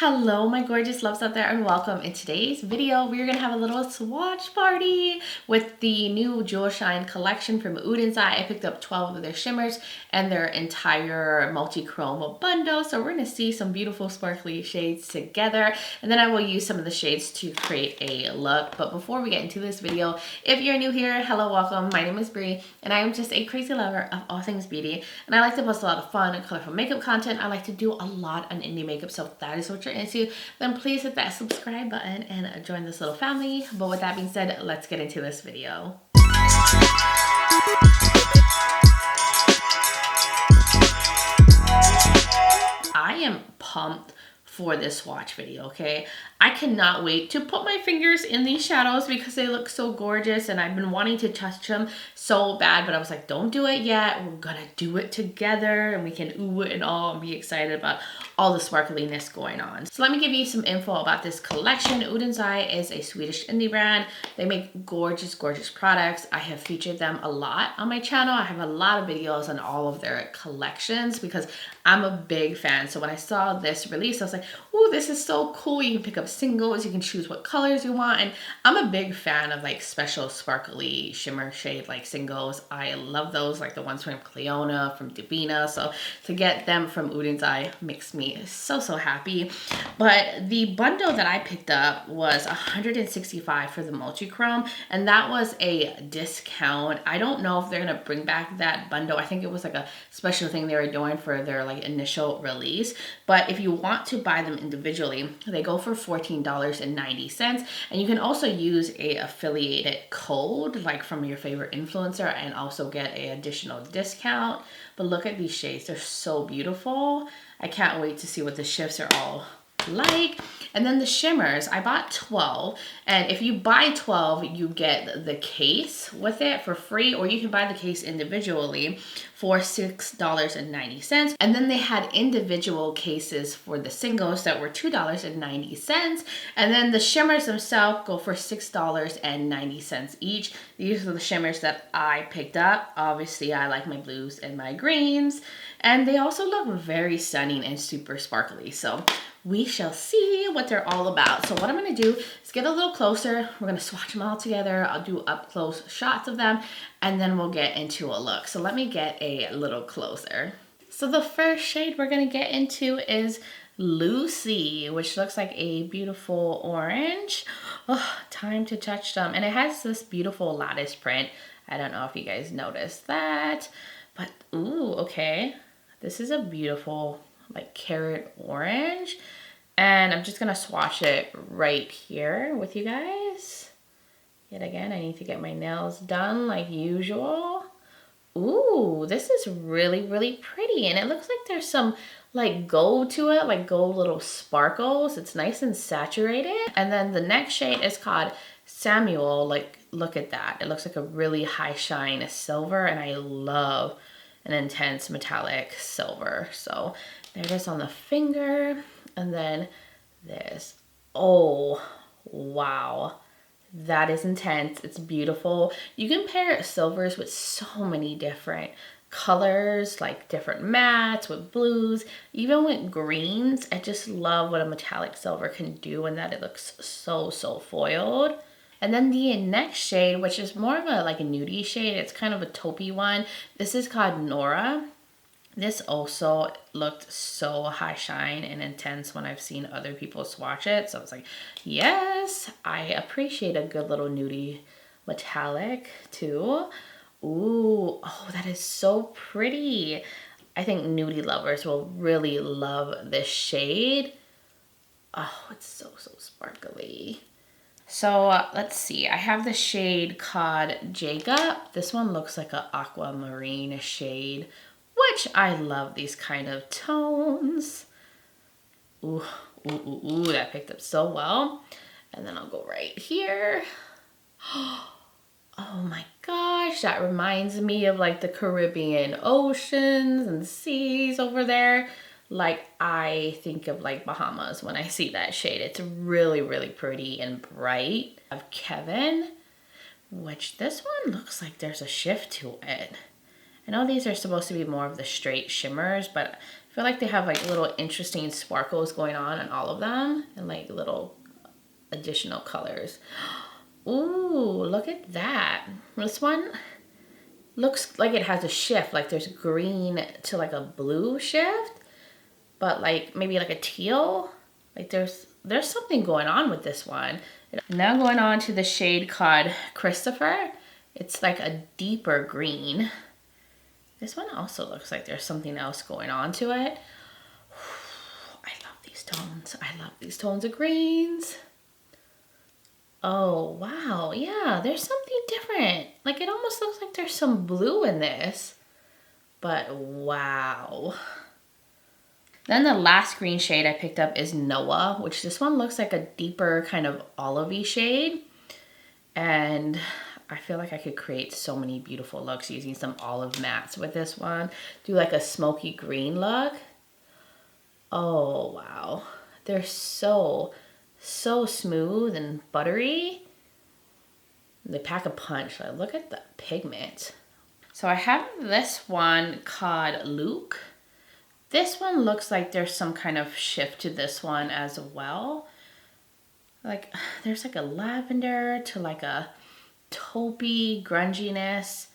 Hello my gorgeous loves out there and welcome. In today's video we're gonna have a little swatch party with the new Jewel Shine collection from Oden's. I picked up 12 of their shimmers and their entire multi-chrome bundle, so we're gonna see some beautiful sparkly shades together, and then I will use some of the shades to create a look. But before we get into this video, if you're new here, hello, welcome. My name is Bri and I am just a crazy lover of all things beauty, and I like to post a lot of fun and colorful makeup content. I like to do a lot on indie makeup, so if that is what you're into, then please hit that subscribe button and join this little family. But with that being said, let's get into this video. I am pumped for this swatch video, okay? I cannot wait to put my fingers in these shadows because they look so gorgeous, and I've been wanting to touch them so bad, but I was like, don't do it yet. We're gonna do it together and we can ooh it and all and be excited about all the sparkliness going on. So let me give you some info about this collection. Oden's is a Swedish indie brand. They make gorgeous, gorgeous products. I have featured them a lot on my channel. I have a lot of videos on all of their collections because I'm a big fan. So when I saw this release, I was like, ooh, this is so cool. You can pick up singles, you can choose what colors you want, and I'm a big fan of like special sparkly shimmer shade like singles. I love those, like the ones from Cleona, from Divina. So to get them from Oden's makes me so happy. But the bundle that I picked up was $165 for the Multichrome, and that was a discount. I don't know if they're gonna bring back that bundle. I think it was like a special thing they were doing for their like initial release. But if you want to buy them individually, they go for $14.90, and you can also use a affiliated code like from your favorite influencer and also get an additional discount. But look at these shades, they're so beautiful. I can't wait to see what the shifts are all like. And then the shimmers, I bought 12, and if you buy 12 you get the case with it for free, or you can buy the case individually for $6.90. And then they had individual cases for the singles that were $2.90, and then the shimmers themselves go for $6.90 each. These are the shimmers that I picked up. Obviously I like my blues and my greens, and they also look very stunning and super sparkly, so we shall see what they're all about. So what I'm going to do is get a little closer. We're going to swatch them all together. I'll do up close shots of them, and then we'll get into a look. So let me get a little closer. So the first shade we're going to get into is Lucy, which looks like a beautiful orange. Oh, time to touch them. And it has this beautiful lattice print. I don't know if you guys noticed that, but ooh, okay. This is a beautiful like carrot orange, and I'm just gonna swatch it right here with you guys. Yet again, I need to get my nails done like usual. Ooh, this is really pretty, and it looks like there's some like gold to it, like gold little sparkles. It's nice and saturated. And then the next shade is called Samuel. Like, look at that. It looks like a really high shine silver, and I love an intense metallic silver. So there it is on the finger, and then this. Oh, wow. That is intense. It's beautiful. You can pair silvers with so many different colors, like different mattes, with blues, even with greens. I just love what a metallic silver can do, and that it looks so foiled. And then the next shade, which is more of a like a nudie shade, it's kind of a taupey one. This is called Nora. This also looked so high shine and intense when I've seen other people swatch it. So I was like, yes, I appreciate a good little nudie metallic too. Ooh, oh, that is so pretty. I think nudie lovers will really love this shade. Oh, it's so sparkly. So let's see, I have the shade called Jacob. This one looks like an aquamarine shade, which I love these kind of tones. Ooh, that picked up so well. And then I'll go right here. Oh my gosh, that reminds me of like the Caribbean oceans and seas over there. Like, I think of like Bahamas when I see that shade. It's really pretty and bright. I have Kevin, which this one looks like there's a shift to it. I know these are supposed to be more of the straight shimmers, but I feel like they have like little interesting sparkles going on in all of them and like little additional colors. Ooh, look at that. This one looks like it has a shift, like there's green to like a blue shift, but like maybe like a teal. Like there's something going on with this one. Now going on to the shade called Christopher. It's like a deeper green. This one also looks like there's something else going on to it. I love these tones. I love these tones of greens. Oh, wow. Yeah, there's something different. Like it almost looks like there's some blue in this. But wow. Then the last green shade I picked up is Noah, which this one looks like a deeper kind of olivey shade. And I feel like I could create so many beautiful looks using some olive mattes with this one. Do like a smoky green look. Oh, wow. They're so smooth and buttery. They pack a punch. Like, look at the pigment. So I have this one called Luke. This one looks like there's some kind of shift to this one as well. Like there's like a lavender to like a taupey grunginess.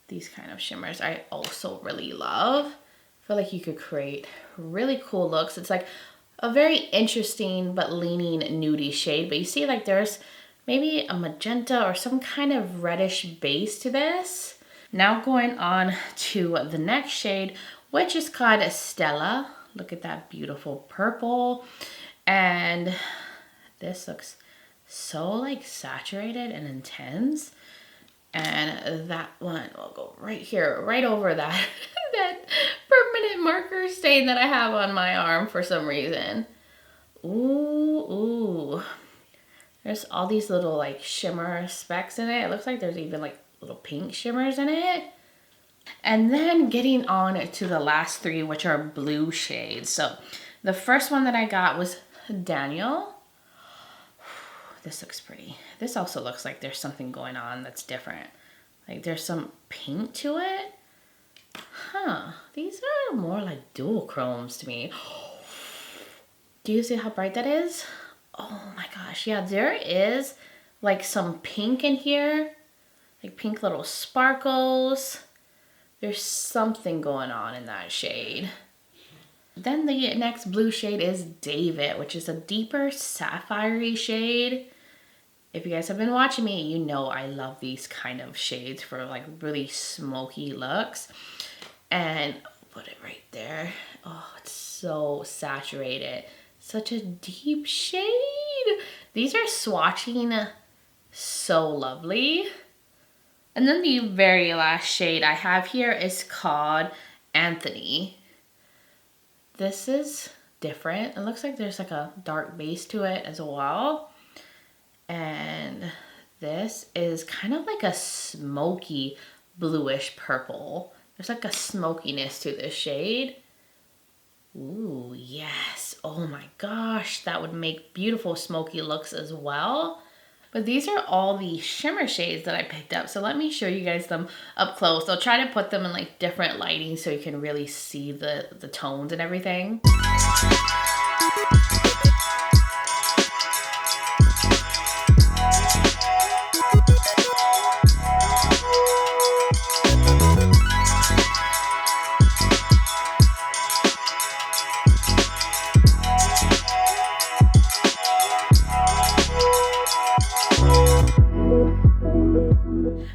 These kind of shimmers I also really love. I feel like you could create really cool looks. It's like a very interesting but leaning nudie shade, but you see like there's maybe a magenta or some kind of reddish base to this. Now going on to the next shade, which is called Stella. Look at that beautiful purple. And this looks so like saturated and intense. And that one will go right here, right over that, that permanent marker stain that I have on my arm for some reason. Ooh. There's all these little like shimmer specks in it. It looks like there's even like little pink shimmers in it. And then getting on to the last three, which are blue shades. So the first one that I got was Daniel. This looks pretty. This also looks like there's something going on that's different. Like there's some pink to it. Huh. These are more like dual chromes to me. Do you see how bright that is? Oh my gosh. Yeah, there is like some pink in here. Like pink little sparkles. There's something going on in that shade. Then the next blue shade is David, which is a deeper sapphire-y shade. If you guys have been watching me, you know I love these kind of shades for like really smoky looks. And put it right there. Oh, it's so saturated. Such a deep shade. These are swatching so lovely. And then the very last shade I have here is called Anthony. This is different. It looks like there's like a dark base to it as well. And this is kind of like a smoky bluish purple. There's like a smokiness to this shade. Ooh, yes. Oh my gosh, that would make beautiful smoky looks as well. But these are all the shimmer shades that I picked up. So let me show you guys them up close. I'll try to put them in like different lighting so you can really see the tones and everything.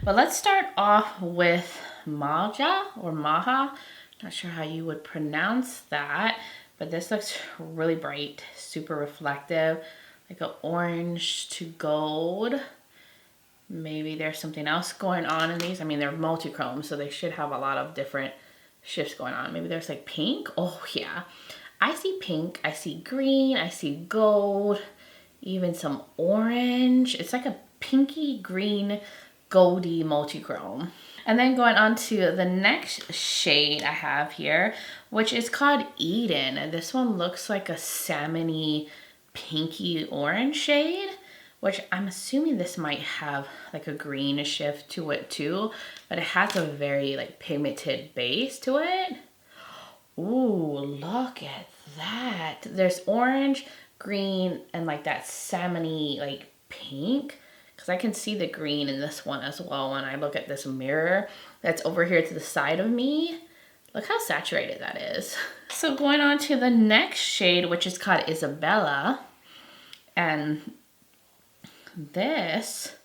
But let's start off with Maja or Maha. Not sure how you would pronounce that, but this looks really bright, super reflective, like an orange to gold. Maybe there's something else going on in these. I mean, they're multi-chrome, so they should have a lot of different shifts going on. Maybe there's like pink. Oh yeah, I see pink, I see green, I see gold, even some orange. It's like a pinky green goldy multichrome. And then going on to the next shade I have here, which is called Eden. And this one looks like a salmony pinky orange shade, which I'm assuming this might have like a green shift to it too, but it has a very like pigmented base to it. Ooh, look at that. There's orange, green, and like that salmony like pink. Because I can see the green in this one as well when I look at this mirror that's over here to the side of me. Look how saturated that is. So going on to the next shade, which is called Isabella. And this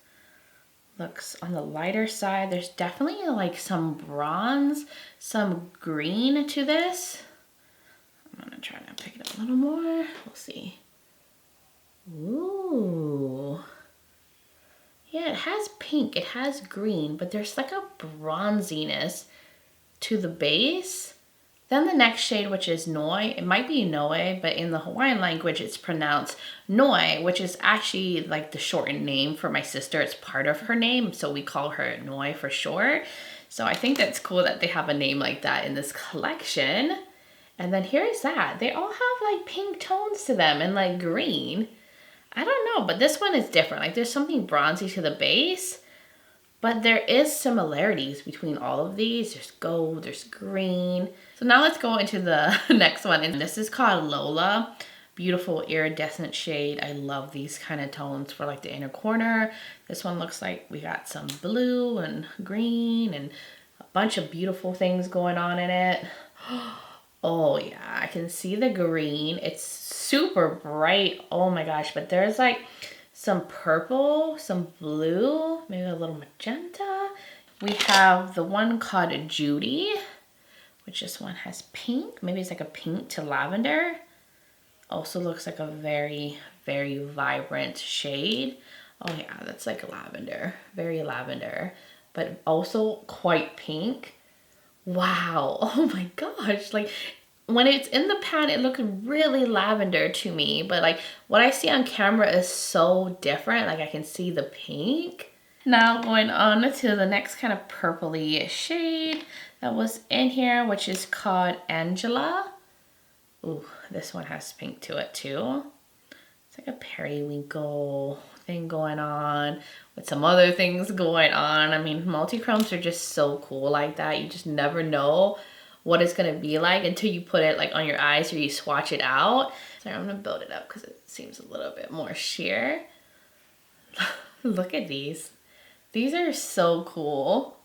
looks on the lighter side. There's definitely like some bronze, some green to this. I'm gonna try to pick it up a little more. We'll see. Ooh. Yeah, it has pink, it has green, but there's like a bronziness to the base. Then the next shade, which is Noi, it might be Noe, but in the Hawaiian language, it's pronounced Noi, which is actually like the shortened name for my sister. It's part of her name, so we call her Noi for short. So I think that's cool that they have a name like that in this collection. And then here's that. They all have like pink tones to them and like green. I don't know, but this one is different. Like there's something bronzy to the base, but there is similarities between all of these. There's gold, there's green. So now let's go into the next one. And this is called Lola. Beautiful iridescent shade. I love these kind of tones for like the inner corner. This one looks like we got some blue and green and a bunch of beautiful things going on in it. Oh yeah, I can see the green. It's super bright. Oh my gosh, but there's like some purple, some blue, maybe a little magenta. We have the one called Judy, which this one has pink. Maybe it's like a pink to lavender. Also looks like a very, very vibrant shade. Oh yeah, that's like lavender, very lavender, but also quite pink. Wow, oh my gosh, like when it's in the pan, it looks really lavender to me, but like what I see on camera is so different. Like I can see the pink. Now going on to the next kind of purpley shade that was in here, which is called Angela. Ooh, this one has pink to it too. It's like a periwinkle thing going on with some other things going on. I mean, multichromes are just so cool like that. You just never know what it's gonna be like until you put it like on your eyes or you swatch it out. So I'm gonna build it up because it seems a little bit more sheer. Look at these. These are so cool.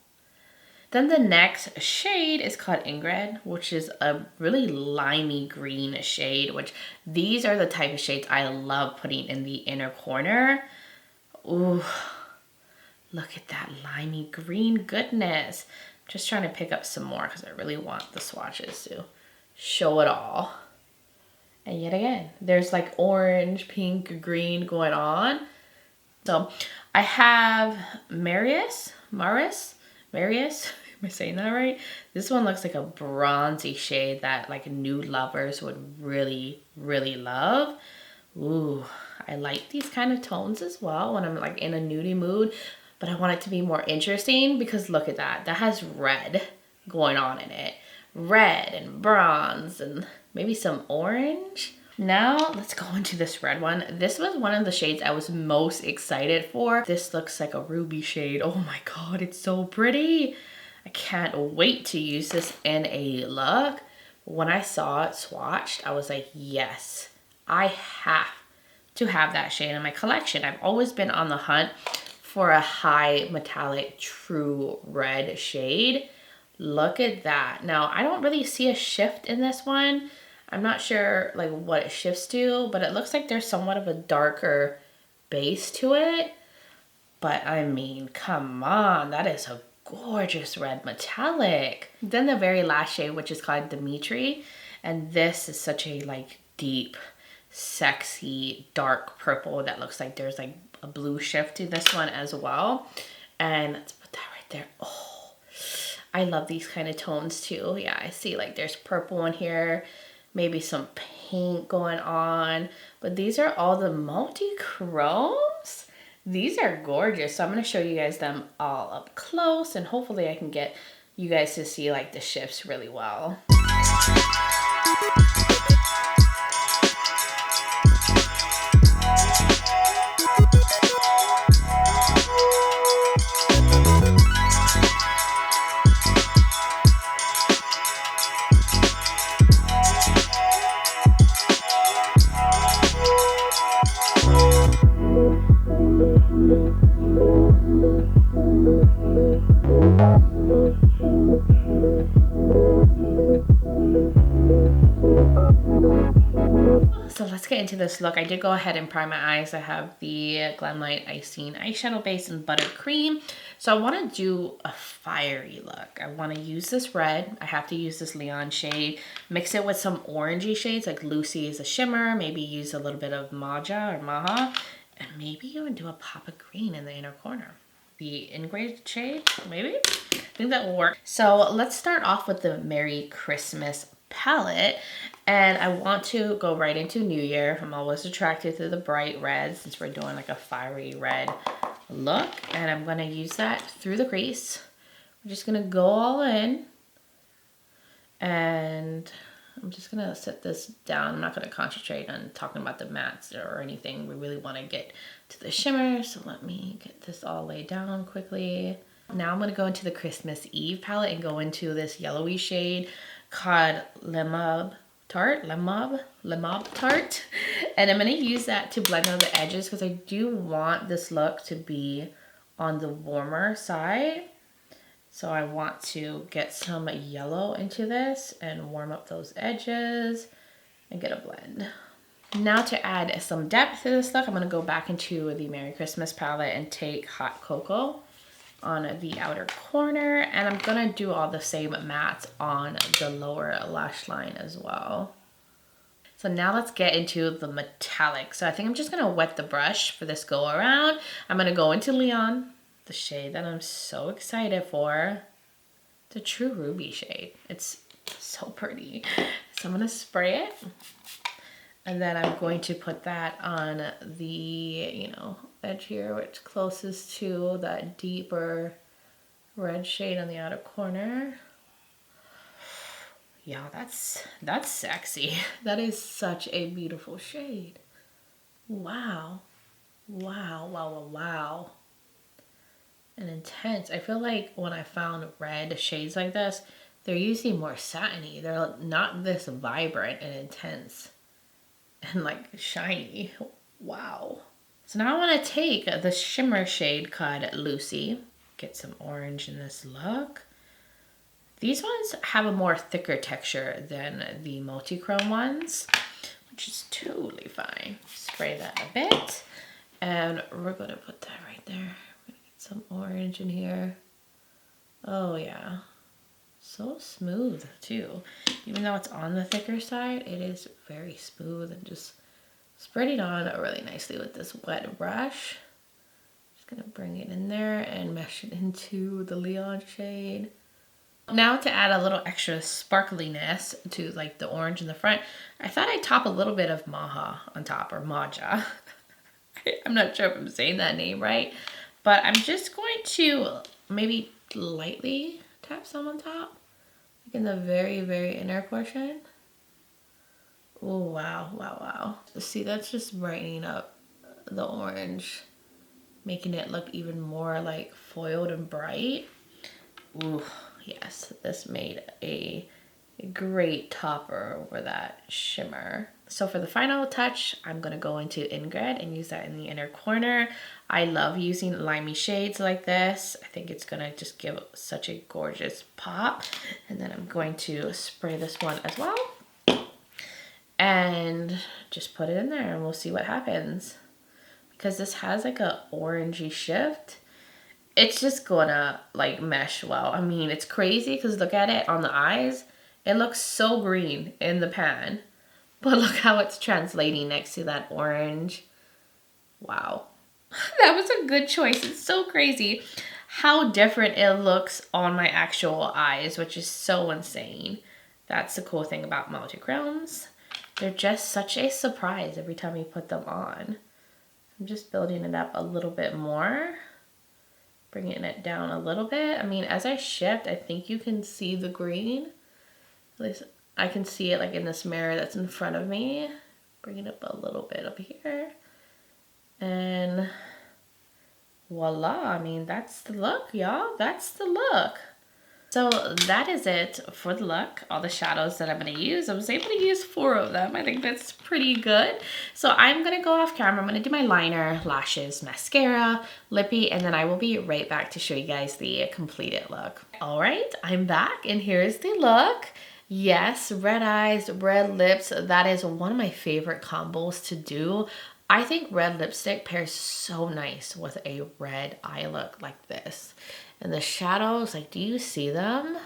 Then the next shade is called Ingrid, which is a really limey green shade, which these are the type of shades I love putting in the inner corner. Ooh, look at that limey green goodness. I'm just trying to pick up some more because I really want the swatches to show it all. And yet again, there's like orange, pink, green going on. So I have Marius, am I saying that right? This one looks like a bronzy shade that like nude lovers would really, really love. Ooh, I like these kind of tones as well when I'm like in a nudie mood, but I want it to be more interesting because look at that. That has red going on in it. Red and bronze and maybe some orange. Now let's go into this red one. This was one of the shades I was most excited for. This looks like a ruby shade. Oh my God, it's so pretty. I can't wait to use this in a look. When I saw it swatched, I was like, yes, I have to have that shade in my collection. I've always been on the hunt for a high metallic true red shade. Look at that. Now, I don't really see a shift in this one. I'm not sure like what it shifts to, but it looks like there's somewhat of a darker base to it. But I mean, come on, that is a gorgeous red metallic. Then the very last shade, which is called Dimitri, and this is such a like deep, sexy, dark purple that looks like there's like a blue shift to this one as well. And let's put that right there. Oh, I love these kind of tones too. Yeah, I see like there's purple in here, maybe some pink going on, but these are all the multi-chromes. These are gorgeous. So I'm going to show you guys them all up close and hopefully I can get you guys to see like the shifts really well. let's get into this look. I did go ahead and prime my eyes. I have the Glamlight Icing eyeshadow base in Buttercream. So I want to do a fiery look. I want to use this red. I have to use this Leon shade. Mix it with some orangey shades like Lucy is a shimmer. Maybe use a little bit of Maja or Maha. And maybe even do a pop of green in the inner corner. The Ingrid shade, maybe? I think that will work. So let's start off with the Merry Christmas palette. And I want to go right into New Year. I'm always attracted to the bright red since we're doing like a fiery red look. And I'm gonna use that through the crease. We're just gonna go all in. And I'm just gonna set this down. I'm not gonna concentrate on talking about the mattes or anything. We really wanna get to the shimmer. So let me get this all laid down quickly. Now I'm gonna go into the Christmas Eve palette and go into this yellowy shade called Lemab Tart. And I'm gonna use that to blend out the edges because I do want this look to be on the warmer side. So I want to get some yellow into this and warm up those edges and get a blend. Now to add some depth to this look, I'm going to go back into the Merry Christmas palette and take Hot Cocoa on the outer corner. And I'm going to do all the same mattes on the lower lash line as well. So now let's get into the metallic. So I think I'm just going to wet the brush for this go around. I'm going to go into Leon, the shade that I'm so excited for. The True Ruby shade. It's so pretty. So I'm going to spray it. And then I'm going to put that on the, you know, edge here, which closest to that deeper red shade on the outer corner. Yeah, that's sexy. That is such a beautiful shade. Wow. Wow, wow, wow, wow. And intense. I feel like when I found red shades like this, they're usually more satiny. They're not this vibrant and intense and like shiny. Wow. So now I want to take the shimmer shade called Lucy. Get some orange in this look. These ones have a more thicker texture than the Multichrome ones, which is totally fine. Spray that a bit. And we're going to put that right there. Some orange in here. Oh yeah, so smooth too. Even though it's on the thicker side, it is very smooth and just spreading on really nicely with this wet brush. Just gonna bring it in there and mesh it into the Leon shade. Now to add a little extra sparkliness to like the orange in the front, I thought I'd top a little bit of Maha on top, or Maja. I'm not sure if I'm saying that name right. But I'm just going to maybe lightly tap some on top, like in the very, very inner portion. Oh, wow, wow, wow. See, that's just brightening up the orange, making it look even more like foiled and bright. Ooh, yes, this made a great topper over that shimmer. So for the final touch, I'm going to go into Ingrid and use that in the inner corner. I love using limey shades like this. I think it's going to just give such a gorgeous pop. And then I'm going to spray this one as well. And just put it in there and we'll see what happens. Because this has like a orangey shift. It's just gonna like mesh well. I mean, it's crazy because look at it on the eyes. It looks so green in the pan. But look how it's translating next to that orange. Wow. That was a good choice. It's so crazy how different it looks on my actual eyes, which is so insane. That's the cool thing about Multichromes. They're just such a surprise every time you put them on. I'm just building it up a little bit more. Bringing it down a little bit. I mean, as I shift, I think you can see the green. At least I can see it like in this mirror that's in front of me. Bring it up a little bit up here. And voila, I mean, that's the look, y'all. That's the look. So that is it for the look. All the shadows that I'm going to use. I was able to use 4 of them. I think that's pretty good. So I'm going to go off camera. I'm going to do my liner, lashes, mascara, lippy, and then I will be right back to show you guys the completed look. All right, I'm back and here's the look. Yes, red eyes, red lips, that is one of my favorite combos to do. I think red lipstick pairs so nice with a red eye look like this. And the shadows, like, do you see them?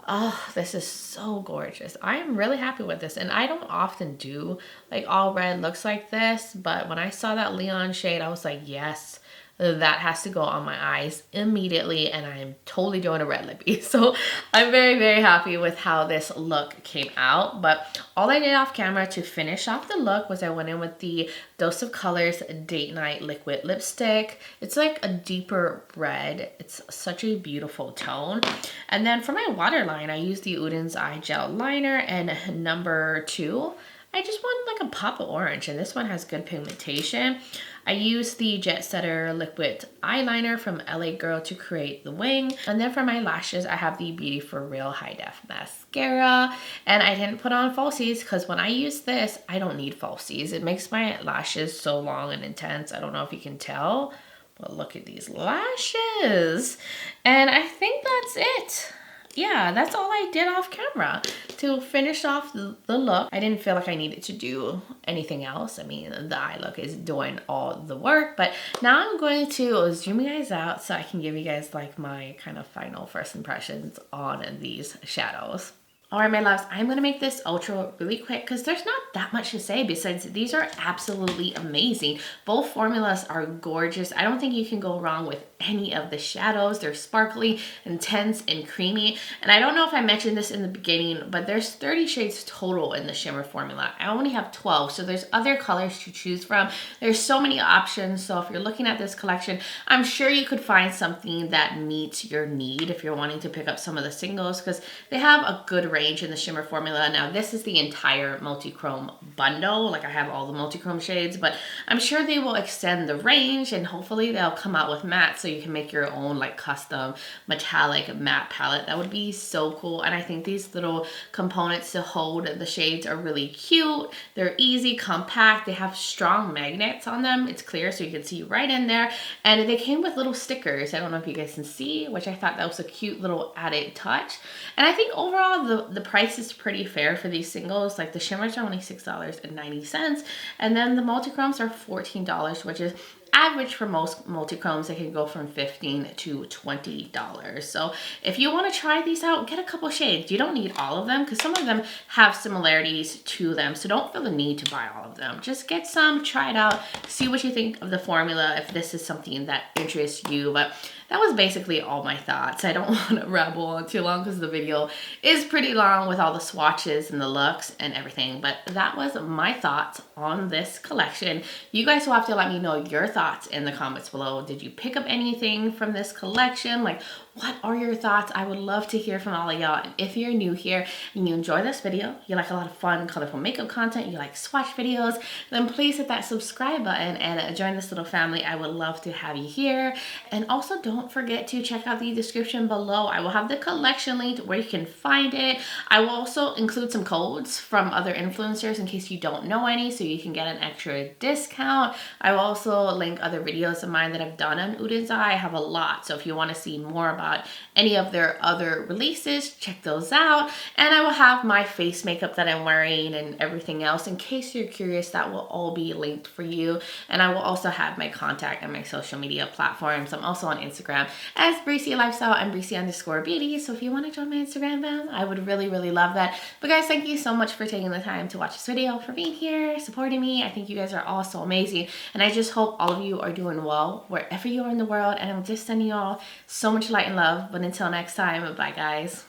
Oh, this is so gorgeous. I am really happy with this. And I don't often do like all red looks like this, but when I saw that Leon shade, I was like, yes, that has to go on my eyes immediately, and I'm totally doing a red lippy. So I'm very, very happy with how this look came out. But all I did off camera to finish off the look was I went in with the Dose of Colors Date Night Liquid Lipstick. It's like a deeper red. It's such a beautiful tone. And then for my waterline, I used the Oden's Eye Gel Liner, and number 2, I just want like a pop of orange, and this one has good pigmentation. I used the Jet Setter Liquid Eyeliner from LA Girl to create the wing. And then for my lashes, I have the Beauty For Real High Def Mascara. And I didn't put on falsies because when I use this, I don't need falsies. It makes my lashes so long and intense. I don't know if you can tell, but look at these lashes. And I think that's it. Yeah, that's all I did off camera to finish off the look. I didn't feel like I needed to do anything else. I mean, the eye look is doing all the work, but now I'm going to zoom you guys out so I can give you guys like my kind of final first impressions on these shadows. All right, my loves, I'm gonna make this ultra really quick because there's not that much to say besides these are absolutely amazing. Both formulas are gorgeous. I don't think you can go wrong with any of the shadows. They're sparkly, intense, and creamy. And I don't know if I mentioned this in the beginning, but there's 30 shades total in the shimmer formula. I only have 12, so there's other colors to choose from. There's so many options, so if you're looking at this collection, I'm sure you could find something that meets your need if you're wanting to pick up some of the singles, because they have a good range in the shimmer formula. Now this is the entire Multichrome bundle. Like I have all the Multichrome shades, but I'm sure they will extend the range, and hopefully they'll come out with matte so you can make your own like custom metallic matte palette. That would be so cool. And I think these little components to hold the shades are really cute. They're easy, compact. They have strong magnets on them. It's clear so you can see right in there. And they came with little stickers. I don't know if you guys can see, which I thought that was a cute little added touch. And I think overall the price is pretty fair for these singles. Like the shimmers are only $6.90, and then the multichromes are $14, which is average for most multichromes. They can go from $15 to $20. So if you want to try these out, get a couple shades. You don't need all of them because some of them have similarities to them, so don't feel the need to buy all of them. Just get some, try it out, see what you think of the formula, if this is something that interests you. But that was basically all my thoughts. I don't want to ramble on too long because the video is pretty long with all the swatches and the looks and everything. But that was my thoughts on this collection. You guys will have to let me know your thoughts in the comments below. Did you pick up anything from this collection? Like, what are your thoughts? I would love to hear from all of y'all. And if you're new here and you enjoy this video, you like a lot of fun, colorful makeup content, you like swatch videos, then please hit that subscribe button and join this little family. I would love to have you here. And also don't forget to check out the description below. I will have the collection linked where you can find it. I will also include some codes from other influencers in case you don't know any, so you can get an extra discount. I will also link other videos of mine that I've done on Oden's Eye. I have a lot, so if you want to see more about any of their other releases, check those out. And I will have my face makeup that I'm wearing and everything else. In case you're curious, that will all be linked for you. And I will also have my contact and my social media platforms. I'm also on Instagram as Breezy Lifestyle and Breezy_Beauty. So if you want to join my Instagram fam, I would really, really love that. But guys, thank you so much for taking the time to watch this video, for being here, supporting me. I think you guys are all so amazing. And I just hope all of you are doing well wherever you are in the world. And I'm just sending you all so much light and love. But until next time, bye guys.